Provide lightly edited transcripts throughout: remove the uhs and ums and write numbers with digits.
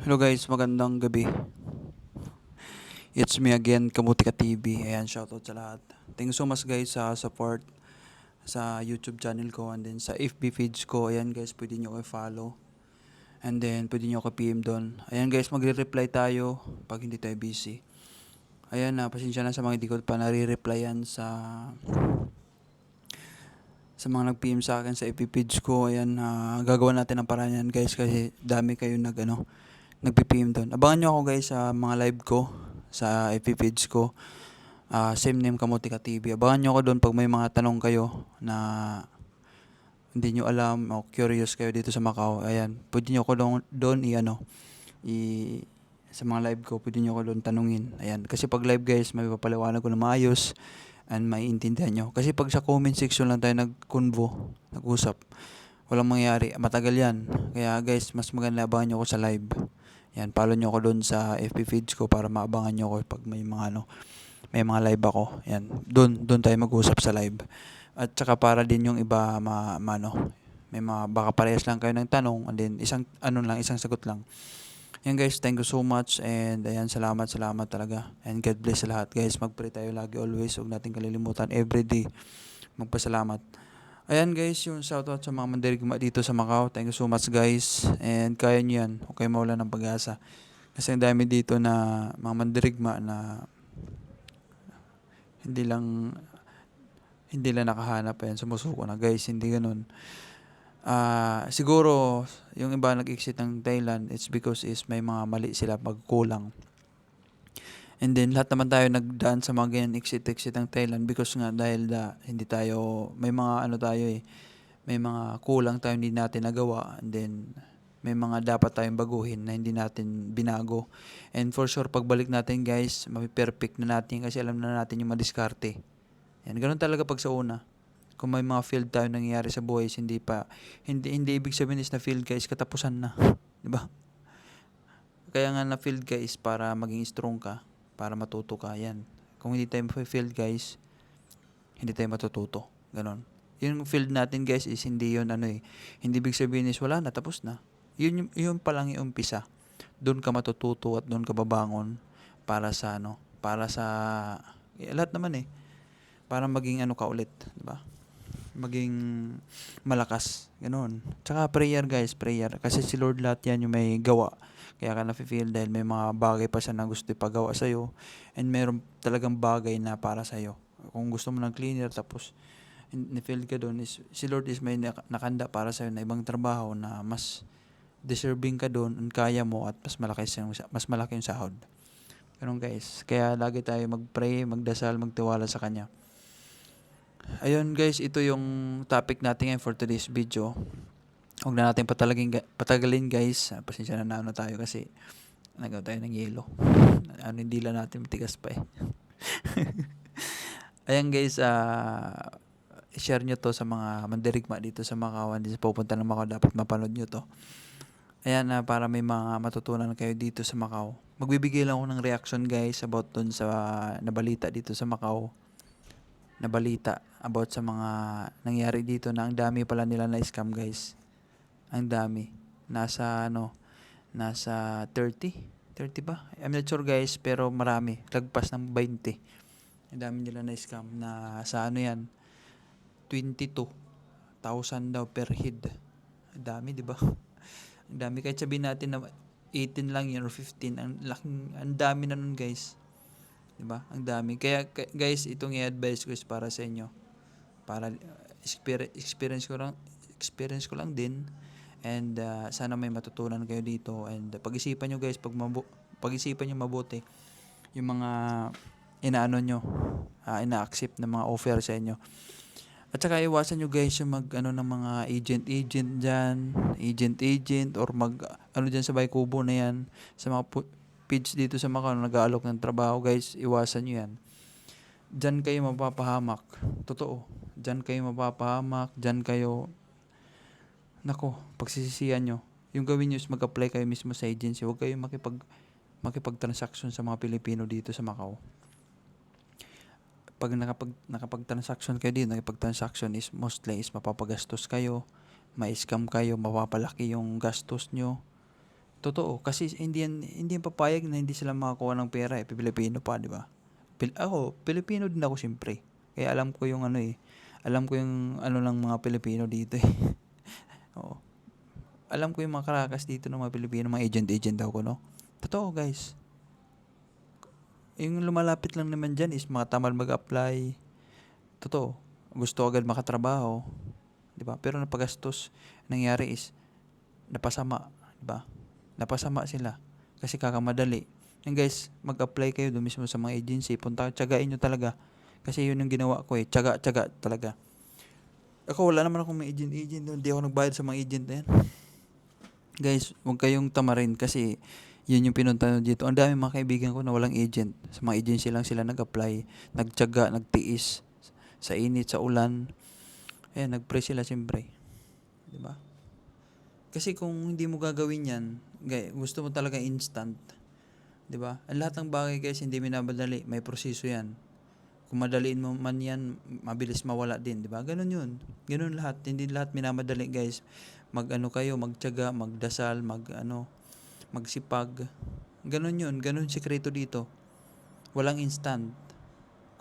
Hello guys, magandang gabi. It's me again, Kamutika TV. Ayan, shoutout sa lahat. Thank you so much guys sa support sa YouTube channel ko and then sa FB page ko. Ayan guys, pwede nyo ko follow. And then, pwede nyo ko PM doon. Ayan guys, magre-reply tayo pag hindi tayo busy. Ayan na, pasensya na sa mga hindi ko pa nare-replyan sa mga nag-PM sa akin sa FB page ko. Ayan, gagawa natin ang paraan yan guys kasi dami kayo nag-PM doon. Abangan nyo ako guys sa mga live ko sa FB page ko. Same name Kamutika TV. Abangan nyo ako doon pag may mga tanong kayo na hindi nyo alam o curious kayo dito sa Macau. Ayan, pwede nyo ako doon sa mga live ko, pwede nyo ako doon tanungin. Ayan, kasi pag live guys, may papaliwanag ko na maayos and maiintindihan nyo. Kasi pag sa comment section lang tayo nag-usap, walang mangyayari. Matagal yan. Kaya guys, mas maganda abangan nyo ako sa live. Yan, follow nyo ako doon sa FB page ko para maabangan nyo ako pag may mga live ako. Yan, doon tayo mag-usap sa live. At saka para din yung iba may mga baka parehas lang kayo ng tanong and then isang sagot lang. Yan guys, thank you so much and ayan, salamat talaga. And God bless sa lahat guys. Mag-pray tayo lagi always. Huwag natin kalilimutan everyday magpasalamat. Ayan guys, yung shoutout sa mga mandirigma dito sa Macau. Thank you so much guys. And kaya nyo yan. Huwag kayo mawala ng pag-asa. Kasi ang dami dito na mga mandirigma na hindi lang nakahanap. Ayan, sumusuko na guys. Hindi ganun. Siguro, yung iba nag-exit ng Thailand, it's because may mga mali sila pagkulang. And then, lahat naman tayo nagdaan sa mga ganyan exit ng Thailand because nga dahil hindi tayo, may mga may mga kulang tayo hindi natin nagawa and then may mga dapat tayong baguhin na hindi natin binago. And for sure, pagbalik natin guys, mapi-perfect na natin kasi alam na natin yung madiskarte. Yan, ganun talaga pag sa una. Kung may mga field tayo nangyayari sa buhay, hindi ibig sabihin is na field guys, katapusan na. 'Di ba? Kaya nga na field guys para maging strong ka, para matuto ka yan. Kung hindi tayo field guys, hindi tayo matututo. Ganon. Yung field natin guys is hindi yun hindi ibig sabihin is wala na, tapos na. Yun pa lang yung umpisa. Doon ka matututo at doon ka babangon para sa para sa lahat naman para maging ka ulit, 'di ba? Maging malakas, ganoon. Tsaka prayer guys, prayer kasi si Lord lahat yan yung may gawa. Kaya ka na-feel dahil may mga bagay pa siya na gusto ipagawa sa'yo and meron talagang bagay na para sa'yo. Kung gusto mo ng cleaner tapos ni-feel ka doon, si Lord is may nakanda para sa'yo na ibang trabaho na mas deserving ka doon and kaya mo at mas malaki yung sahod. Ganun guys. Kaya lagi tayo mag-pray, magdasal, magtiwala sa Kanya. Ayun guys, ito yung topic natin ngayon for today's video. Huwag na natin patagalin guys. Pasensya na tayo kasi nagawa tayo ng yelo. Hindi lang natin matigas pa Ayan guys, share nyo to sa mga mandirigma dito sa Macau. Hindi sa pupunta ng Macau, dapat mapanood nyo to. Ayan, para may mga matutunan kayo dito sa Macau. Magbibigay lang ako ng reaction guys about dun sa nabalita dito sa Macau. Nabalita about sa mga nangyari dito na ang dami pala nila na scam guys. Ang dami. Nasa 30 ba? I'm not sure guys, pero marami. Lagpas ng 20. Ang dami nila na scam na sa yan, 22,000 daw per head. Ang dami, di ba? Ang dami. Kahit sabihin natin na 18 lang yun or 15, ang dami na nun guys. Di ba? Ang dami. Kaya guys, itong i-advise ko is para sa inyo. Para experience ko lang din and sana may matutunan kayo dito and pag-isipan nyo guys, pag-isipan nyo mabuti yung mga ina-accept na mga offer sa inyo. At saka iwasan nyo guys yung ng mga agent dyan, agent or dyan sa Baykubo na yan, sa mga page dito sa Macau nag-aalok ng trabaho guys, iwasan nyo yan. Diyan kayo mapapahamak. Totoo. Diyan kayo mapapahamak. Diyan kayo, pagsisisihan nyo. Yung gawin nyo is mag-apply kayo mismo sa agency. Huwag kayo makipag-transaction sa mga Pilipino dito sa Macau. Pag nakapag-transaction kayo dito, nakipag-transaction is mostly is mapapagastos kayo, ma-scam kayo, mapapalaki yung gastos nyo. Totoo, kasi hindi yan papayag na hindi sila makakuha ng pera, Pilipino pa, 'di ba? Ako, Pilipino din ako siyempre. Kaya alam ko yung ano, alam ko yung ano ng mga Pilipino dito, eh. Oo. Alam ko yung mga karakas dito ng mga Pilipino, mga agent-agent daw ko, no? Totoo, guys. Yung lumalapit lang naman diyan is mga tamad mag-apply. Totoo. Gusto agad makatrabaho, 'di ba? Pero napagastos, nangyari is napasama, 'di ba? Napasama sila kasi kakamadali. Yan guys, mag-apply kayo doon mismo sa mga agency. Tiyagain nyo talaga. Kasi yun yung ginawa ko, eh. Tiyaga talaga. Ako, wala naman akong may agent. Hindi ako nagbayad sa mga agent na yan. Guys, huwag kayong tamarin kasi yun yung pinunta nyo dito. Ang dami mga kaibigan ko na walang agent. Sa mga agency lang sila nag-apply, nagtiyaga, nagtiis sa init, sa ulan. Ayan, nag-pray sila siyempre. Diba? Kasi kung hindi mo gagawin yan, gusto mo talaga instant. 'Di ba? Ang lahat ng bagay guys hindi minabadali, may proseso 'yan. Kung madaliin mo man 'yan, mabilis mawala din, 'di ba? Ganun 'yun. Ganun lahat, hindi lahat minamadali guys. Mag-ano kayo, magtiyaga, magdasal, magsipag. Ganun 'yun, ganun sikreto dito. Walang instant.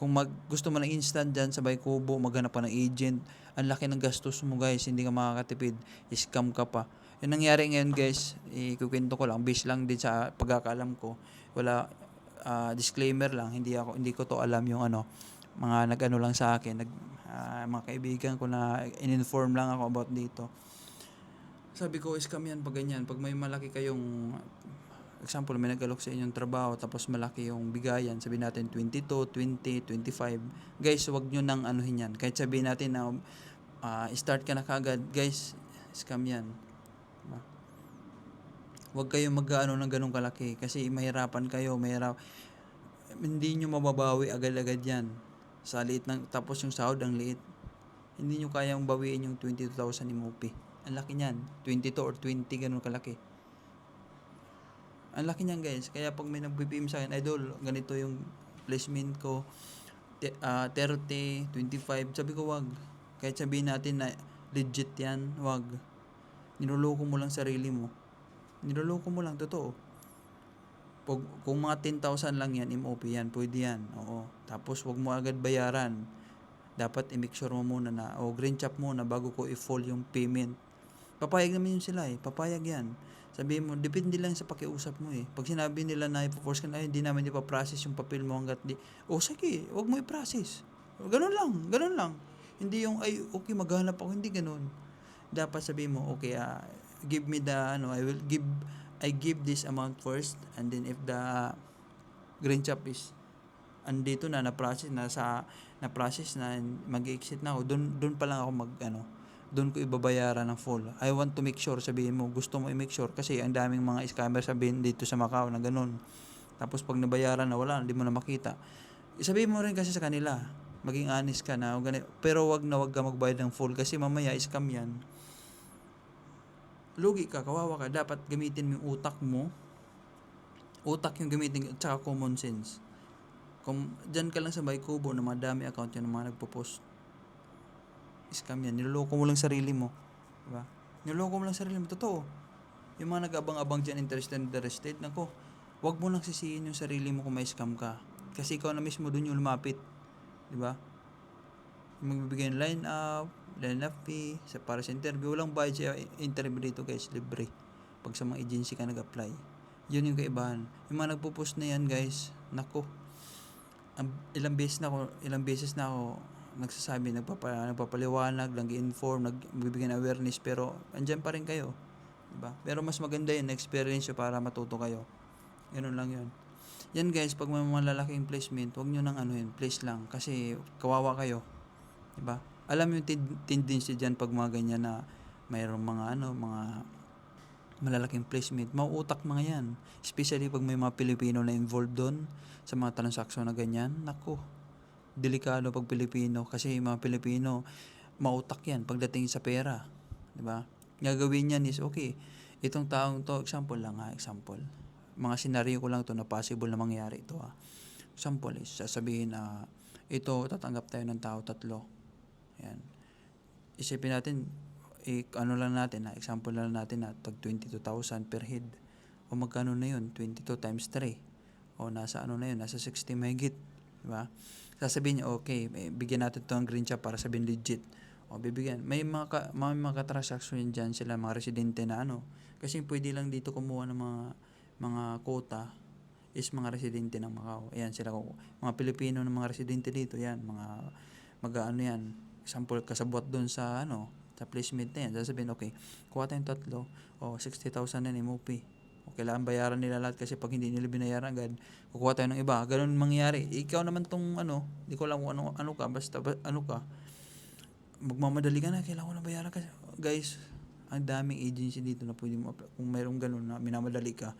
Kung gusto mo ng instant dyan, sabay kubo, maghanap ka ng agent, ang laki ng gastos mo guys, hindi ka makakatipid, scam ka pa. Yung nangyari ngayon guys, ikukwento ko lang, based lang din sa pagkakaalam ko, wala, disclaimer lang, hindi ko to alam yung mga nag-ano lang sa akin, mga kaibigan ko na in-inform lang ako about dito. Sabi ko, scam yan pag ganyan, pag may malaki kayong example, may nag-alok sa inyong trabaho tapos malaki yung bigayan, sabihin natin 22, 20, 25. Guys, wag nyo nang anuhin yan. Kahit sabihin natin na start ka na kagad, guys, scam yan. Diba? Wag kayong mag-ano ng ganong kalaki kasi mahirapan kayo, hindi nyo mababawi agad-agad yan. Sa liit tapos yung sahod ang liit. Hindi nyo kayang bawiin yung 22,000 MOP. Ang laki niyan, 22 or 20, ganun kalaki. Ang laki niyan guys. Kaya pag may nag-BPM sa akin, idol, ganito yung placement ko, 30, 25, sabi ko wag. Kahit sabihin natin na legit yan, wag. Niloloko mo lang sarili mo. Niloloko mo lang, totoo. Kung mga 10,000 lang yan, MOP yan, pwede yan. Oo. Tapos wag mo agad bayaran. Dapat i-make sure mo muna na, green chop muna bago ko i-fall yung payment. Papayag naman yun sila, papayag yan. Sabihin mo, depende lang sa pakiusap mo, Pag sinabi nila na ipo-force ka na, hindi namin ipa-process yung papel mo hanggat di. Sige, wag mo i-process. Ganun lang. Hindi yung, okay, maghanap ako, hindi ganun. Dapat sabihin mo, okay, give me the, I give this amount first, and then if the green chop is, andito na-process na, mag-exit na ako, doon pa lang ako doon ko ibabayaran ng full. I want to make sure, sabihin mo, gusto mo i-make sure kasi ang daming mga scammer sabihin dito sa Macau na ganun. Tapos pag nabayaran na, wala, hindi mo na makita. Sabihin mo rin kasi sa kanila, maging honest ka na, pero wag ka magbayad ng full kasi mamaya scam yan. Lugi ka, kawawa ka, dapat gamitin mo yung utak mo. Utak yung gamitin, at saka common sense. Kung dyan ka lang sa Baykubo na madami account yan ng mga nagpo-post, scam yan. Niloloko mo lang sarili mo. Diba? Niloloko mo lang sarili mo. Totoo. Yung mga nag-abang-abang dyan, interested, nako, wag mo nang sisihin yung sarili mo kung may scam ka. Kasi ikaw na mismo dun yung lumapit. Diba? Magbibigay ng line up fee, para sa interview. Walang bayad sa interview dito guys, libre. Pag sa mga agency ka nag-apply. Yun yung kaibahan. Yung mga nagpo-post na yan guys, nako, ilang beses na ako nagsasabi, nagpapaliwanag, nag-inform, nagbibigay ng awareness, pero andyan pa rin kayo, diba? Pero mas maganda yun, experience para matuto kayo. Ganun lang yun. Yan guys, pag may malalaking placement, huwag nyo nang place lang, kasi kawawa kayo, diba? Alam yung tendency dyan pag mga ganyan na mayroong mga malalaking placement, mauutak mga yan, especially pag may mga Pilipino na involved doon sa mga transaksyon na ganyan. Nako, delikado pag Pilipino kasi mga Pilipino mautak yan pagdating sa pera, 'di ba? Gagawin niyan is okay. Itong taong to, example, mga senaryo ko lang to na possible na mangyari ito. Example is sasabihin na ito, tatanggap tayo ng tao 3. Yan. Isipin natin, example lang natin na tag 22,000 per head. O magkano na yun? 22 times 3. O nasa ano na yun? Nasa 60 mahigit. Diba? Sasabihin niya, okay, bigyan natin ito ng green chop para sabihin legit. O bibigyan. May mga transaction dyan sila, mga residente na ano. Kasi pwede lang dito kumuha ng mga quota is mga residente ng Macau. Ayan sila, mga Pilipino ng mga residente dito, yan, mag-ano yan, example, kasabwat doon sa sa placement na yan, sasabihin, okay, kuha tayong tatlo, 60,000 na MOP. O, kailangan bayaran nila lahat kasi pag hindi nila binayaran agad, kukuha tayo ng iba. Ganun mangyayari. Ikaw naman tong di ko alam kung ano ka, basta ano ka, magmamadali ka na, kailangan ko na bayaran kasi, guys, ang daming agency dito na pwede mo, kung mayroong ganun na minamadali ka,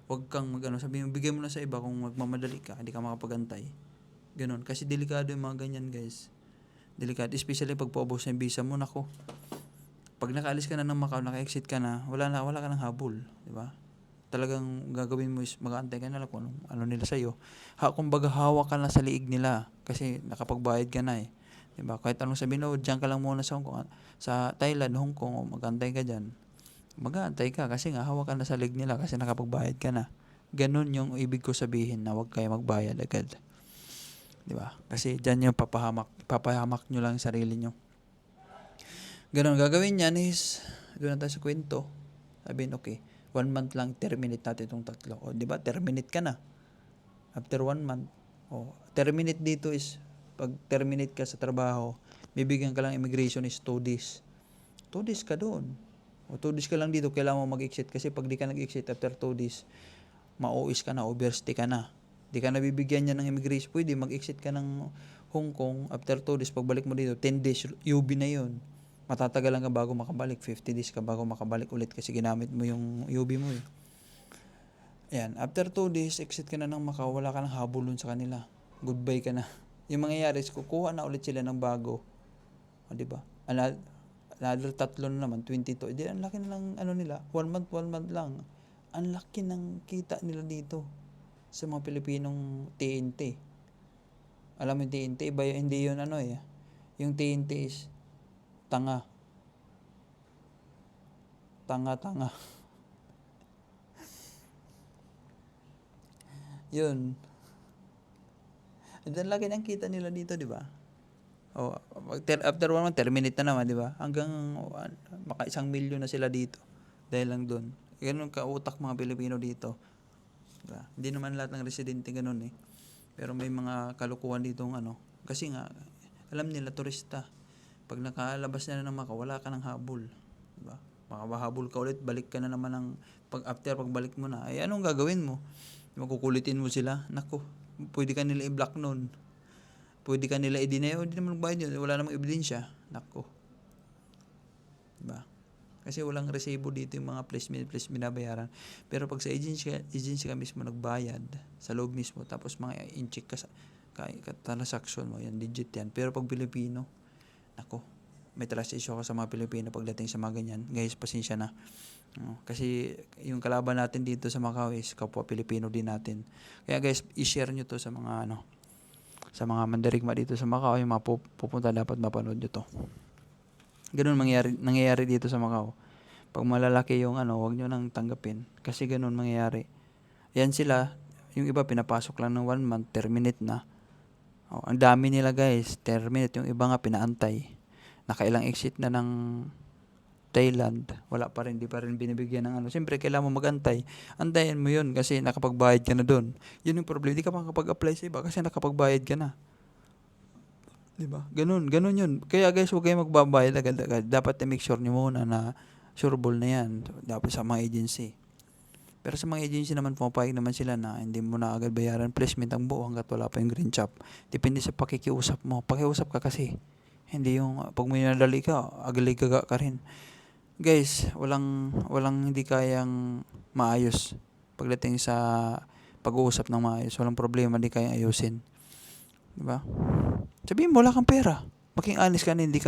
huwag kang sabihin, bigay mo na sa iba kung magmamadali ka, hindi ka makapagantay. Ganun. Kasi delikado yung mga ganyan, guys. Delikado. Especially pag paubos na yung visa mo, nako. Pag nakaalis ka na ng Macau, naka-exit ka na, wala ka ng habol. Diba? Talagang gagawin mo is mag-aantay ka na lang kung ano nila sa'yo. Kumbaga hawak ka na sa liig nila kasi nakapagbayad ka na eh. Diba? Kahit anong sabihin, dyan ka lang muna sa Hong Kong, sa Thailand, Hong Kong, mag-aantay ka dyan. Mag-aantay ka kasi nga hawak ka na sa leg nila kasi nakapagbayad ka na. Ganun yung ibig ko sabihin na huwag kayo magbayad agad. 'Di ba? Kasi diyan yung papahamak nyo lang yung sarili nyo. Ganun gagawin niyan is doon na tayo sa kwento. Sabihin, okay, 1 month lang terminate natin itong tatlo. O 'di ba? Terminate ka na. After 1 month. Terminate dito is pag terminate ka sa trabaho, bibigyan ka lang immigration is 2 days. 2 days ka doon. 2 days ka lang dito, kailangan mo mag-exit kasi pag di ka nag-exit after 2 days, ma-OS ka na, overstay ka na. Di ka nabibigyan niya ng immigration. Pwede mag-exit ka ng Hong Kong after 2 days, pagbalik mo dito, 10 days, UB na yun. Matatagalan ka bago makabalik, 50 days ka bago makabalik ulit kasi ginamit mo yung UB mo eh. Ayan, after 2 days, exit ka na ng Macau, wala ka ng habulon sa kanila. Goodbye ka na. Yung mangyayari is kukuha na ulit sila ng bago. O, di ba? Another 3 na naman, 22. Ang laki na lang nila. 1 month lang. Ang laki ng kita nila dito sa mga Pilipinong TNT. Alam mo yung TNT, iba hindi yun Yung TNT is tanga. Tanga. Yun. Ang laki ng kita nila dito, di ba? After 1 month, terminate na naman, di ba? Hanggang maka 1 milyon na sila dito. Dahil lang doon. Ganun ka-utak mga Pilipino dito. Diba? Hindi naman lahat ng residente ganun eh. Pero may mga kalukuhan dito Kasi nga, alam nila, turista. Pag nakalabas na ng Macau, wala ka ng habol. Diba? Makabahabol ka ulit, balik ka na naman pagbalik mo na. Ay, anong gagawin mo? Makukulitin mo sila? Nako, pwede ka nila i-block nun. Pwede ka nila i-deny, hindi naman magbayad yun, wala namang ebidensya. Nako. Diba? Kasi walang resibo dito yung mga placement binabayaran. Pero pag sa agency ka mismo nagbayad, sa loob mismo, tapos mga in-check ka sa transaction mo, yan, legit yan. Pero pag Pilipino, nako, may trust issue ka sa mga Pilipino pagdating sa mga ganyan. Guys, pasensya na. Kasi yung kalaban natin dito sa Macau is kapwa Pilipino din natin. Kaya guys, i-share nyo to sa mga sa mga mandirigma dito sa Macau, yung mga pupunta dapat mapanood nyo to. Ganun nangyayari dito sa Macau. Pag malalaki yung huwag nyo nang tanggapin. Kasi ganun mangyayari. Yan sila, yung iba pinapasok lang ng 1 month, terminate na. Ang dami nila guys, terminate. Yung iba nga pinaantay. Nakailang exit na ng Thailand, wala pa rin, di pa rin binibigyan ng Siyempre, kailangan mo mag-antay. Antayin mo yun kasi nakapagbayad ka na doon. Yun yung problem. Di ka makapag-apply sa iba kasi nakapagbayad ka na. Diba? Ganun yun. Kaya guys, huwag kayo magbabayad agad-agad. Dapat i-make sure nyo muna na sureball na yan. Dapat sa mga agency. Pero sa mga agency naman, pumapayag naman sila na hindi mo na agad bayaran placement ang buo hanggat wala pa yung green chop. Depende sa pakikiusap mo. Pakiusap ka kasi. Hindi yung pag may nadali ka, agalig-gaga ka rin. Guys, walang hindi kayang maayos pagdating sa pag-uusap ng maayos. Walang problema, hindi kayang ayusin. Diba? Sabihin mo, wala kang pera. Maging honest ka na, pwede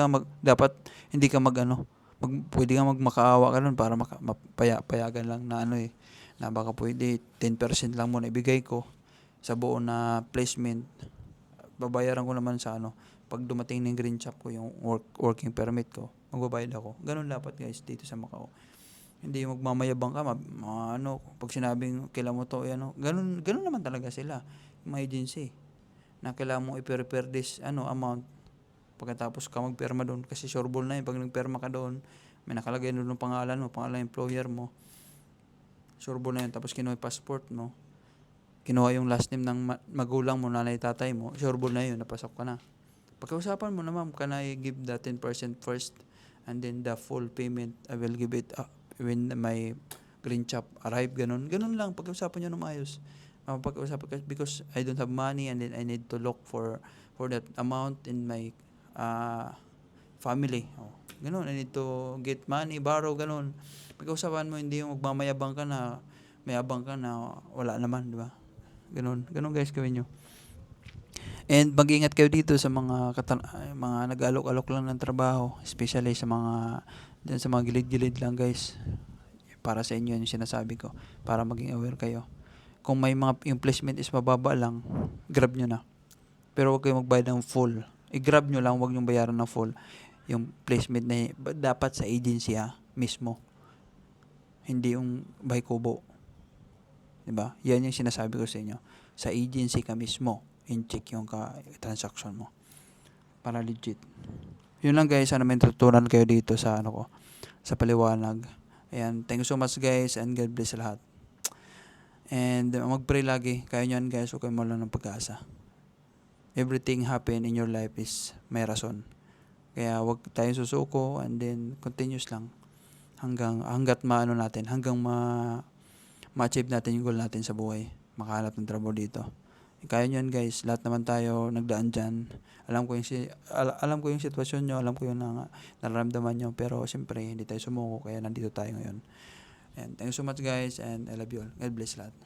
ka magmakaawa ka nun para payagan lang na na baka pwede 10% lang muna ibigay ko sa buo na placement. Babayaran ko naman sa pag dumating ng green chop ko, yung working permit ko, magbabayad ako. Ganun dapat guys dito sa Macau. Hindi yung magmamayabang ka, ano, pag sinabing kailangan mo to, ano, ganun naman talaga sila, yung mga agency, na kailangan mo i-prepare this, ano, amount, pagkatapos ka magpirma doon, kasi sureball na yun, pag nagpirma ka doon, may nakalagay doon ng pangalan mo, pangalan ng employer mo, sureball na yun, tapos kinuha yung passport mo, kinuha yung last name ng magulang mo, nanay, tatay mo, sureball na yun, napasok ka na. Pagkausapan mo na, ma'am, can I give the 10% first and then the full payment I will give it when my green chop arrive, ganun lang, pag-usapan nyo na maayos. Pag-usapan ka, because I don't have money and then I need to look for that amount in my family. Ganun, I need to get money, borrow, ganun. Pag-usapan mo, hindi yung magmamayabang ka na, mayabang ka na wala naman, di ba? Ganun guys, gawin nyo. And mag-ingat kayo dito sa mga nag-alok-alok lang ng trabaho, especially sa mga dyan sa mga gilid-gilid lang, guys. Para sa inyo yung sinasabi ko, para maging aware kayo. Kung may mga yung placement is mababa lang, grab nyo na. Pero huwag kayo magbayad ng full. I-grab nyo lang, huwag nyo bayaran ng full. Yung placement na dapat sa agency mismo. Hindi yung by kubo. Diba? Yan yung sinasabi ko sa inyo. Sa agency ka mismo, in-check yung transaction mo. Para legit. Yun lang guys, sana may tutunan kayo dito sa sa paliwanag. Ayan, thank you so much guys and God bless lahat. And mag-pray lagi. Kaya nyo yan guys, huwag kayo mawalan ng pag-asa. Everything happen in your life is may rason. Kaya huwag tayong susuko and then continuous lang hanggat maano natin, hanggang ma-achieve natin yung goal natin sa buhay. Makahanap ng trabaho dito. Kaya nyo yan guys, lahat naman tayo nagdaan dyan. Alam ko yung sitwasyon nyo, alam ko yung nararamdaman nyo, pero siyempre hindi tayo sumuko, kaya nandito tayo ngayon. And thank you so much guys and I love you all. God bless lahat.